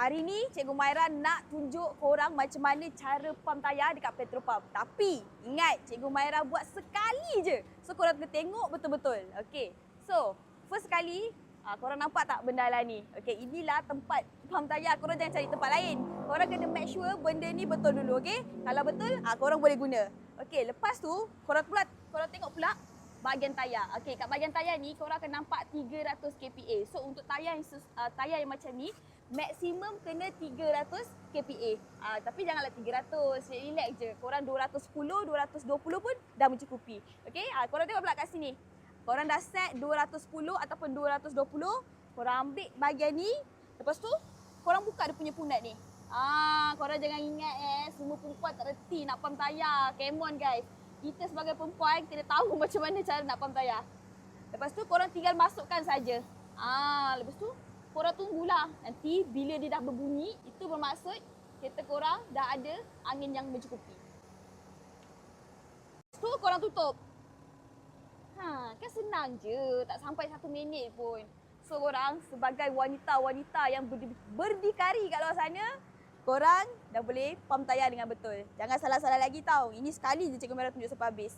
Hari ni Cikgu Maira nak tunjuk korang macam mana cara pump tayar dekat petrol pump. Tapi ingat, Cikgu Maira buat sekali je. So korang kena tengok betul-betul. Okay. So, first sekali, korang nampak tak benda lah ni? Okay, inilah tempat pump tayar. Korang jangan cari tempat lain. Korang kena make sure benda ni betul dulu. Okay. Kalau betul, korang boleh guna. Okay, lepas tu, korang tengok pula bahagian tayar. Okey, kat bahagian tayar ni korang akan nampak 300 kPa. So untuk tayar yang macam ni maksimum kena 300 kPa. Tapi janganlah 300, relax je. Korang 210, 220 pun dah mencukupi. Okey, korang tengok pula kat sini. Korang dah set 210 ataupun 220, korang ambil bahagian ni. Lepas tu korang buka dia punya punat ni. Korang jangan ingat semua perempuan tak reti nak pump tayar. Come on guys. Kita sebagai perempuan kena tahu macam mana cara nak pump tayar. Lepas tu korang tinggal masukkan saja. Lepas tu korang tunggulah. Nanti bila dia dah berbunyi, itu bermaksud kereta korang dah ada angin yang mencukupi. Lepas tu korang tutup. Kan senang je, tak sampai 1 minit pun. So korang sebagai wanita-wanita yang berdikari kat luar sana, korang dah boleh pump tayar dengan betul. Jangan salah-salah lagi tau. Ini sekali je Cikgu Maira tunjuk sampai habis.